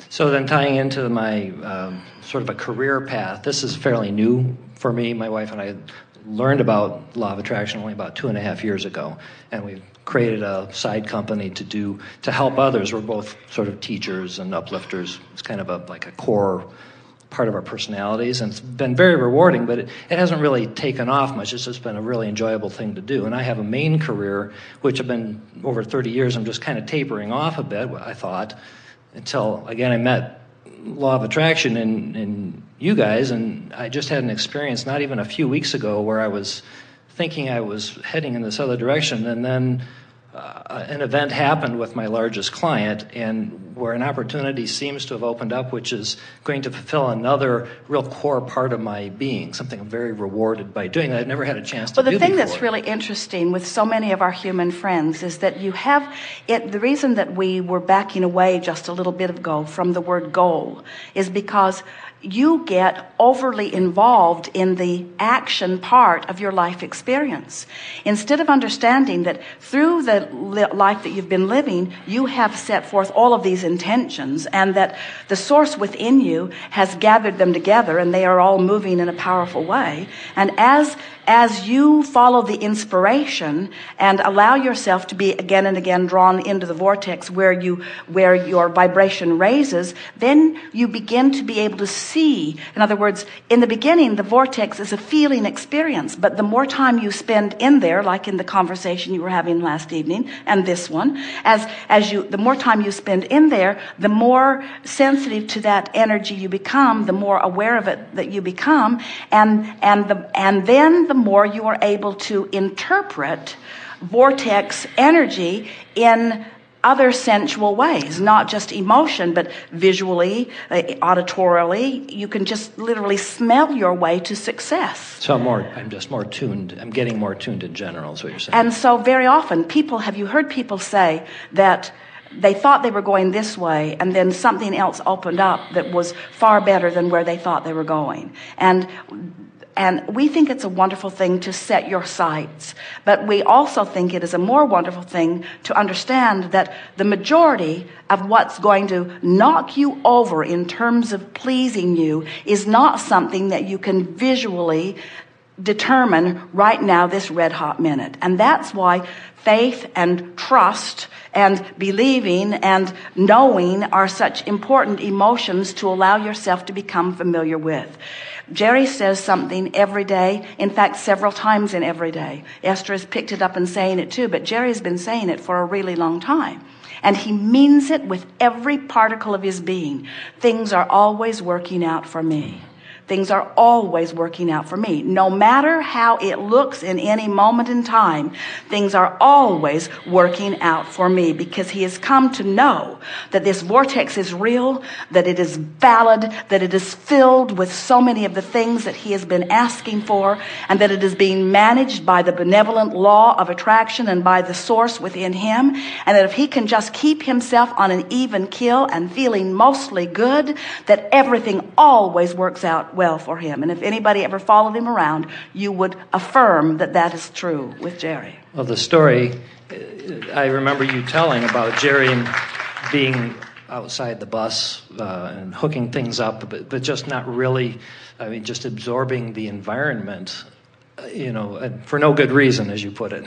So then tying into my sort of a career path, this is fairly new for me. My wife and I learned about law of attraction only about 2.5 years ago, and we created a side company to help others. We're both sort of teachers and uplifters. It's kind of like a core part of our personalities, and it's been very rewarding, but it hasn't really taken off much. It's just been a really enjoyable thing to do. And I have a main career, which I've been over 30 years. I'm just kind of tapering off a bit, I thought, until, again, I met law of attraction in you guys, and I just had an experience not even a few weeks ago where I was thinking I was heading in this other direction, and then an event happened with my largest client, and where an opportunity seems to have opened up, which is going to fulfill another real core part of my being, something I'm very rewarded by doing that I've never had a chance to do before. Well, the thing that's really interesting with so many of our human friends is that you have it. The reason that we were backing away just a little bit ago from the word goal is because you get overly involved in the action part of your life experience. Instead of understanding that through the life that you've been living, you have set forth all of these intentions, and that the source within you has gathered them together, and they are all moving in a powerful way. And as you follow the inspiration and allow yourself to be again and again drawn into the vortex where your vibration raises, then you begin to be able to see. In other words, in the beginning, the vortex is a feeling experience, but the more time you spend in there, like in the conversation you were having last evening and this one, the more time you spend in there, the more sensitive to that energy you become, the more aware of it that you become, and then the more you are able to interpret vortex energy in other sensual ways, not just emotion, but visually, auditorily. You can just literally smell your way to success. So I'm just more tuned. I'm getting more tuned in general, is what you're saying. And so very often, have you heard people say that they thought they were going this way, and then something else opened up that was far better than where they thought they were going? And we think it's a wonderful thing to set your sights, but we also think it is a more wonderful thing to understand that the majority of what's going to knock you over in terms of pleasing you is not something that you can visually determine right now, this red hot minute. And that's why faith and trust and believing and knowing are such important emotions to allow yourself to become familiar with. Jerry says something every day, in fact, several times in every day. Esther has picked it up and saying it too, but Jerry's been saying it for a really long time. And he means it with every particle of his being. Things are always working out for me. Things are always working out for me. No matter how it looks in any moment in time, things are always working out for me, because he has come to know that this vortex is real, that it is valid, that it is filled with so many of the things that he has been asking for, and that it is being managed by the benevolent law of attraction and by the source within him, and that if he can just keep himself on an even keel and feeling mostly good, that everything always works out well for him. And if anybody ever followed him around, you would affirm that that is true with Jerry. Well, the story I remember you telling about Jerry being outside the bus and hooking things up, but just not really, just absorbing the environment, for no good reason, as you put it.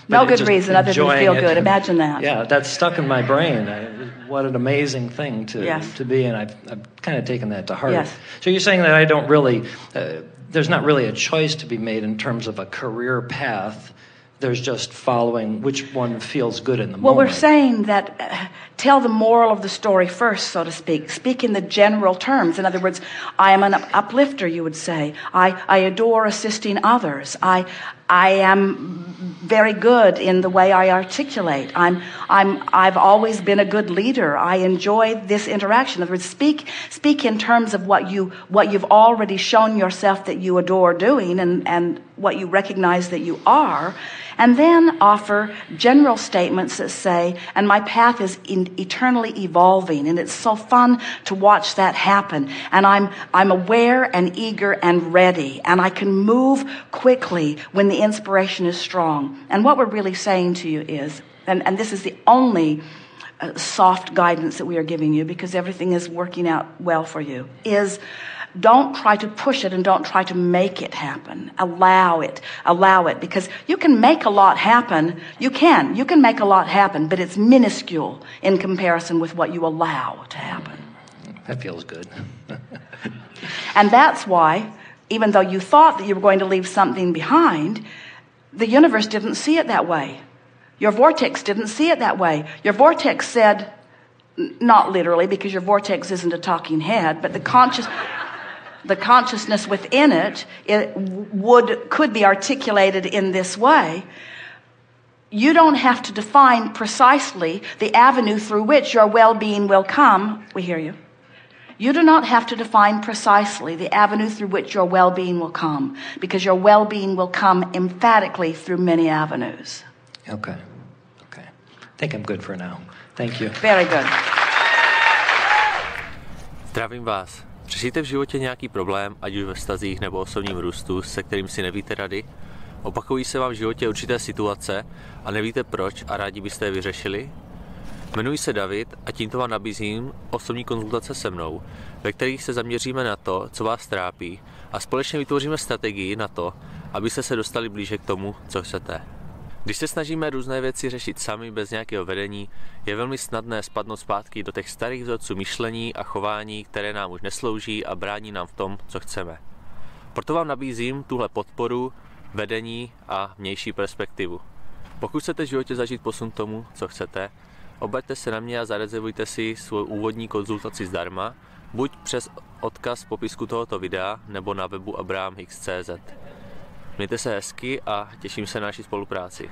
No good reason other than to feel good. Imagine that. Yeah, that's stuck in my brain. What an amazing thing to be, and I've kind of taken that to heart. Yes. So you're saying that I don't really, there's not really a choice to be made in terms of a career path. There's just following which one feels good in the moment. Well, we're saying that tell the moral of the story first, so to speak. Speak in the general terms. In other words, I am an uplifter, you would say. I adore assisting others. I am very good in the way I articulate. I've always been a good leader. I enjoy this interaction. In other words, speak in terms of what you've already shown yourself that you adore doing, and what you recognize that you are. And then offer general statements that say, and my path is eternally evolving, and it's so fun to watch that happen. And I'm aware and eager and ready, and I can move quickly when the inspiration is strong. And what we're really saying to you is, and this is the only soft guidance that we are giving you, because everything is working out well for you, is don't try to push it and don't try to make it happen. Allow it, because you can make a lot happen. You can make a lot happen, but it's minuscule in comparison with what you allow to happen. That feels good. And that's why, even though you thought that you were going to leave something behind, the universe didn't see it that way. Your vortex didn't see it that way. Your vortex said, not literally, because your vortex isn't a talking head, but the consciousness within it could be articulated in this way. You don't have to define precisely the avenue through which your well-being will come. We hear you. You do not have to define precisely the avenue through which your well-being will come, because your well-being will come emphatically through many avenues. Okay. I think I'm good for now. Thank you. Very good. Zdravím vás. Řešíte v životě nějaký problém, ať už ve vztazích nebo osobním růstu, se kterým si nevíte rady? Opakují se vám v životě určité situace a nevíte proč a rádi byste je vyřešili? Jmenuji se David a tímto vám nabízím osobní konzultace se mnou, ve kterých se zaměříme na to, co vás trápí, a společně vytvoříme strategii na to, abyste se dostali blíže k tomu, co chcete. Když se snažíme různé věci řešit sami bez nějakého vedení, je velmi snadné spadnout zpátky do těch starých vzorců myšlení a chování, které nám už neslouží a brání nám v tom, co chceme. Proto vám nabízím tuhle podporu, vedení a vnější perspektivu. Pokud chcete v životě zažít posun tomu, co chcete, obraťte se na mě a zarezervujte si svou úvodní konzultaci zdarma, buď přes odkaz v popisku tohoto videa, nebo na webu abrahamhicks.cz. Mějte se hezky a těším se na naši spolupráci.